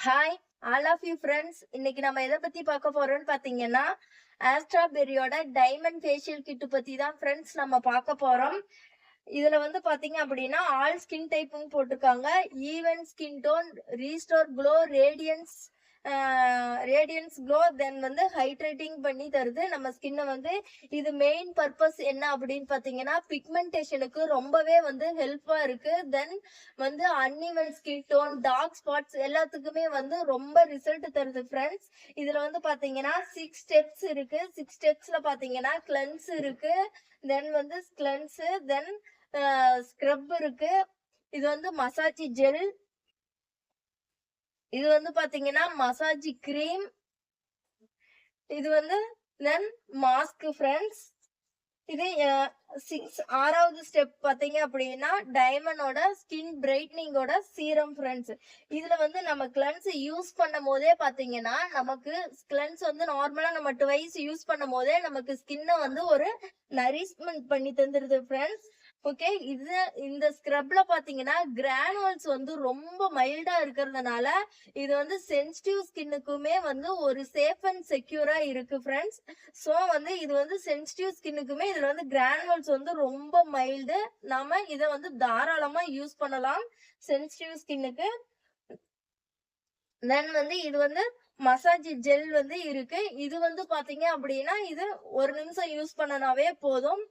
Hi all of you friends. இன்னைக்கு நம்ம எதை பத்தி பார்க்க போறோம்னு பாத்தீங்கன்னா, ஆஸ்ட்ராபெரியோட டைமண்ட் ஃபேஷியல் கிட் பத்தி தான் ஃப்ரெண்ட்ஸ் நம்ம பார்க்க போறோம். இதுல வந்து பாத்தீங்க அப்படின்னா ஆல் ஸ்கின் டைப்பும் போட்டிருக்காங்க. Even skin tone, restore glow, radiance glow, then வந்து ஹைட்ரேட்டிங் பண்ணி தருது நம்ம ஸ்கின்னை வந்து. இது மெயின் பர்பஸ் என்ன அப்படின்னு பாத்தீங்கன்னா, பிக்மெண்டேஷனுக்கு ரொம்பவே வந்து ஹெல்ப்பா இருக்கு. தென் வந்து uneven skin tone, dark spots எல்லாத்துக்குமே வந்து ரொம்ப ரிசல்ட் தருது ஃப்ரெண்ட்ஸ். இதுல வந்து பாத்தீங்கன்னா 6 ஸ்டெப்ஸ் இருக்கு. 6 ஸ்டெப்ஸ்ல பாத்தீங்கன்னா கிளென்ஸ் இருக்கு, தென் வந்து கிளென்ஸ், தென் ஸ்க்ரப் இருக்கு. இது வந்து மசாஜ் ஜெல், இது வந்து பாத்தீங்கன்னா மசாஜ் கிரீம், இது வந்து தென் மாஸ்க் ஃப்ரெண்ட்ஸ். இது 6வது ஸ்டெப் பாத்தீங்க அப்படின்னா டைமண்டோட ஸ்கின் பிரைட்னிங்கோட சீரம் ஃப்ரெண்ட்ஸ். இதுல வந்து நம்ம கிளென்ஸ் யூஸ் பண்ணும் போதே பாத்தீங்கன்னா நமக்கு கிளென்ஸ் வந்து நார்மலா நம்ம ட்வைஸ் யூஸ் பண்ணும் போதே நமக்கு ஸ்கின்னை வந்து ஒரு நரிஷ்மெண்ட் பண்ணி தந்துருது ஃப்ரெண்ட்ஸ். ஓகே, இந்த ஸ்க்ரப்ல பாத்தீங்கன்னா கிரானுவல்ஸ் வந்து ரொம்ப மைல்டா இருக்கிறதுனால இது வந்து சென்சிட்டிவ் ஸ்கின்னுக்குமே வந்து ஒரு சேஃப் அண்ட் செக்யூரா இருக்கு ஃப்ரெண்ட்ஸ். சோ வந்து இது வந்து சென்சிட்டிவ் ஸ்கின்னுக்குமே இதுல வந்து கிரானுவல்ஸ் வந்து ரொம்ப மைல்டு. நாம இத வந்து தாராளமா யூஸ் பண்ணலாம் சென்சிட்டிவ் ஸ்கின்னுக்கு. தென் வந்து இது வந்து மசாஜ் ஜெல் வந்து இருக்கு. இது வந்து பாத்தீங்க அப்படின்னா இது 1 நிமிஷம் யூஸ் பண்ணனாவே போதும்.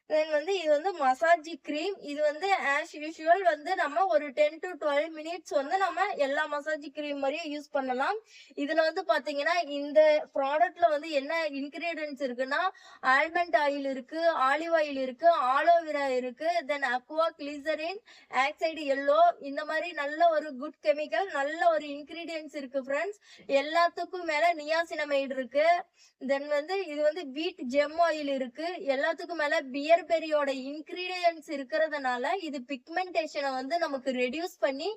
தென் வந்து இது வந்து மசாஜ் கிரீம். இது வந்து ஆஸ் யூஷுவல் வந்து நம்ம ஒரு 10 to 12 மினிட்ஸ் வந்து நம்ம எல்லா மசாஜ் கிரீம் மாதிரியும் யூஸ் பண்ணலாம். இதுல வந்து பாத்தீங்கன்னா இந்த ப்ராடக்ட்ல வந்து என்ன இன்கிரீடியன்ஸ் இருக்குன்னா, ஆல்மண்ட் ஆயில் இருக்கு, ஆலிவ் ஆயில் இருக்கு, ஆலோவேரா இருக்கு, தென் அக்வா கிளிசரின், ஆக்சைடு எல்லோ, இந்த மாதிரி நல்ல ஒரு குட் கெமிக்கல், நல்ல ஒரு இன்கிரீடியன்ஸ் இருக்கு ஃப்ரெண்ட்ஸ். எல்லாத்துக்கும் மேல நியாசினமைடு இருக்கு. தென் வந்து இது வந்து வீட் ஜெம் ஆயில் இருக்கு. எல்லாத்துக்கும் மேல பியர்பெரியோட இன்கிரீடியன்ஸ் இருக்கிறதுனால இது பிக்மெண்டேஷனை வந்து நமக்கு ரெடியூஸ் பண்ணி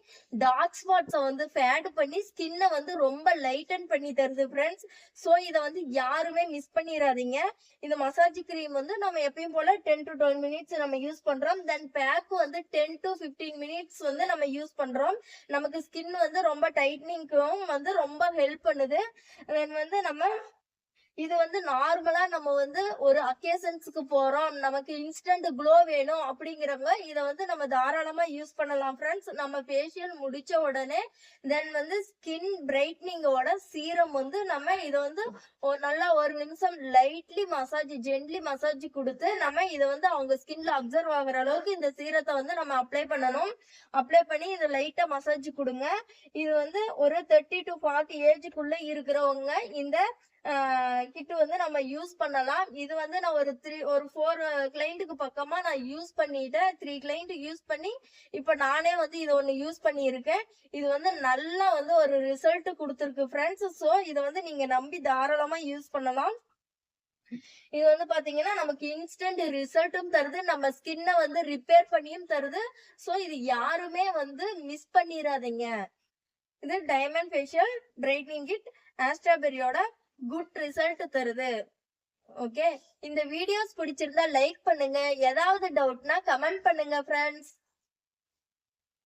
டார்க் ஸ்பாட்ஸை வந்து ஃபேட் பண்ணி ஸ்கின்னை வந்து ரொம்ப லைட்டன் பண்ணி தருது ஃப்ரெண்ட்ஸ். ஸோ இதை வந்து யாருமே மிஸ் பண்ணிடாதீங்க. இந்த மசாஜ் கிரீம் வந்து நம்ம எப்பயும் போல 10 to 12 மினிட்ஸ் நம்ம யூஸ் பண்றோம். தென் பேக் வந்து 10 to 15 மினிட்ஸ் வந்து நம்ம யூஸ் பண்றோம். நமக்கு ஸ்கின் வந்து ரொம்ப டைட்னிங்க்கும் வந்து ரொம்ப ஹெல்ப் பண்ணுது. தென் வந்து நம்ம இது வந்து நார்மலா நம்ம வந்து ஒரு அக்கேஷன்ஸ்க்கு போறோம், நமக்கு இன்ஸ்டன்ட் க்ளோ வேணும் அப்படிங்கிறவங்க இதை வந்து நம்ம தாராளமா யூஸ் பண்ணலாம் ஃப்ரெண்ட்ஸ். நம்ம ஃபேஷியல் முடிச்ச உடனே தென் வந்து ஸ்கின் பிரைட்னிங்கோட சீரம் வந்து நம்ம இதை வந்து நல்லா 1 நிமிஷம் ஜென்ட்லி மசாஜ் கொடுத்து நம்ம இதை வந்து அவங்க ஸ்கின்ல அப்சர்வ் ஆகுற அளவுக்கு இந்த சீரத்தை வந்து நம்ம அப்ளை பண்ணணும். அப்ளை பண்ணி இதை லைட்டா மசாஜ் கொடுங்க. இது வந்து ஒரு 30 to 40 ஏஜுக்குள்ள இருக்கிறவங்க இந்த கிட் வந்து நம்ம யூஸ் பண்ணலாம். இது வந்து நான் ஒரு 4 கிளைண்ட்டுக்கு பக்கமா நான் யூஸ் பண்ணிட்டேன். 3 கிளைண்ட் யூஸ் பண்ணி இப்ப நானே வந்து இது ஒண்ணு யூஸ் பண்ணியிருக்கேன். இது வந்து நல்லா வந்து ஒரு ரிசல்ட் கொடுத்துருக்கு ஃப்ரெண்ட்ஸ். ஸோ இதை வந்து நீங்க நம்பி தாராளமா யூஸ் பண்ணலாம். இது வந்து பாத்தீங்கன்னா நமக்கு இன்ஸ்டன்ட் ரிசல்ட்டும் தருது, நம்ம ஸ்கின்னை வந்து ரிப்பேர் பண்ணியும் தருது. ஸோ இது யாருமே வந்து மிஸ் பண்ணிடாதீங்க. இது டைமண்ட் ஃபேஷியல் பிரைட்னிங் கிட் ஆஸ்ட்ராபெரியோட குட் ரிசல்ட் தருது. ஓகே, இந்த வீடியோஸ் பிடிச்சிருந்தா லைக் பண்ணுங்க. ஏதாவது டவுட்னா கமெண்ட் பண்ணுங்க ஃப்ரெண்ட்ஸ்.